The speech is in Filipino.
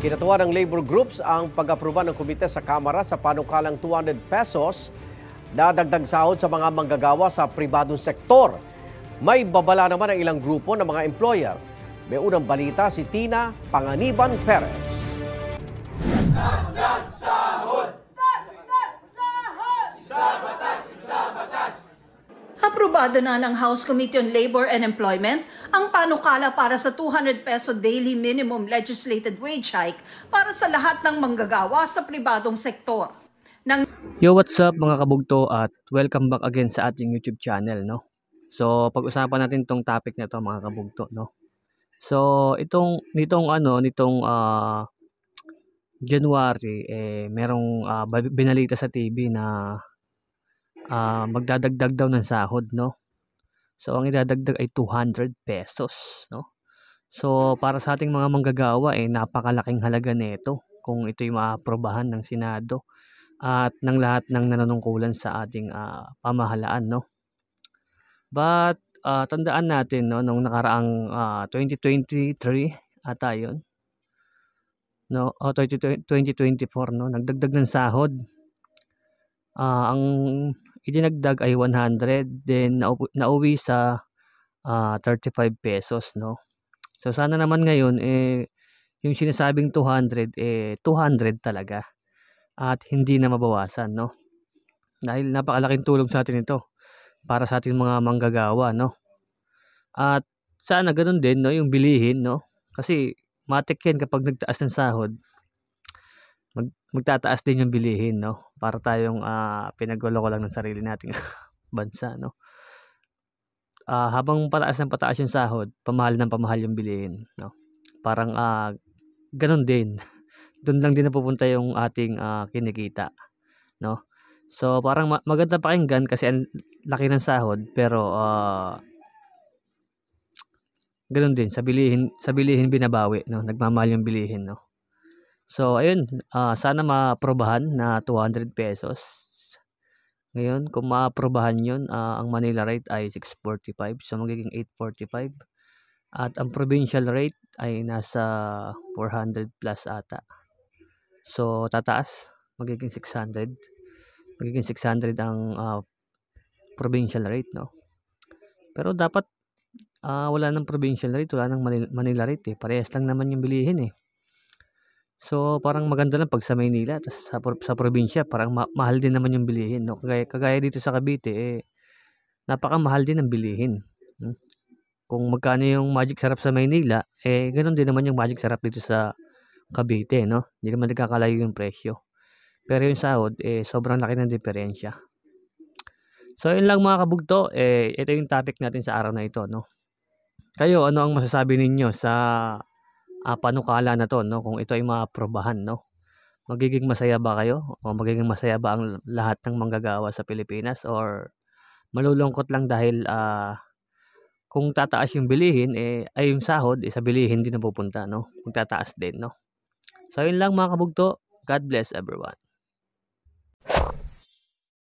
Kinatuwa ng labor groups ang pag-aproba ng komite sa Kamara sa panukalang 200 pesos na dagdag sahod sa mga manggagawa sa pribadong sektor. May babala naman ang ilang grupo ng mga employer. May unang balita si Tina Panganiban Perez. Dagdag sahod! Dagdag sahod! Isa batas, isa batas! Aprobado na ng House Committee on Labor and Employment ang panukala para sa 200 peso daily minimum legislated wage hike para sa lahat ng manggagawa sa pribadong sektor. Yo, what's up mga kabugto at welcome back again sa ating YouTube channel, no? So, pag-usapan natin tong topic na to mga kabugto, no? So, nitong January merong binalita sa TV na magdadagdag daw ng sahod, no? So, ang idadagdag ay 200 pesos, no? So, para sa ating mga manggagawa napakalaking halaga nito kung ito'y maaprobahan ng Senado at ng lahat ng nanunungkulan sa ating pamahalaan, no? But tandaan natin, no, nung nakaraang 2023 ata yun, no, 2024, no, nagdagdag ng sahod. Ang idinagdag ay 100, then nauwi sa 35 pesos, no. So sana naman ngayon yung sinasabing 200 200 talaga at hindi na mabawasan, no. Dahil napakalaking tulong sa atin ito para sa ating mga manggagawa, no. At sana ganoon din, no, yung bilihin, no. Kasi matik yan kapag nagtaas ng sahod, magtataas din yung bilihin, no? Para tayong pinagloloko lang ng sarili nating bansa, no? Habang pataas ng pataas yung sahod, pamahal ng pamahal yung bilihin, no? Parang ganun din. Doon lang din napupunta yung ating kinikita, no? So parang maganda pakinggan kasi ang laki ng sahod, pero ganun din sa bilihin binabawi, no? Nagmamahal yung bilihin, no? So, ayun, sana maaprobahan na 200 pesos. Ngayon, kung maaprobahan yun, ang Manila rate ay 645. So, magiging 845. At ang provincial rate ay nasa 400 plus ata. So, tataas. Magiging 600. Magiging 600 ang provincial rate, no? Pero dapat wala ng provincial rate, wala ng Manila rate. Parehas lang naman yung bilihin, So, parang maganda lang pag sa Maynila, tas sa probinsya, parang mahal din naman yung bilihin, no? Kagaya dito sa Cavite, napakamahal din ang bilihin. Kung magkano yung Magic Sarap sa Maynila, ganoon din naman yung Magic Sarap dito sa Cavite, no? Hindi naman nagkakalayo yung presyo. Pero yung sahod, sobrang laki ng diferensya. So, yun lang mga kabugto, ito yung topic natin sa araw na ito, no? Kayo, ano ang masasabi ninyo sa panukala na to, no, kung ito ay maaprobahan, no? Magiging masaya ba kayo o magiging masaya ba ang lahat ng manggagawa sa Pilipinas, or malulungkot lang dahil kung tataas yung bilihin ay yung sahod sa bilihin din napupunta, no? Magtataas din, no? So yun lang mga kabugto. God bless everyone.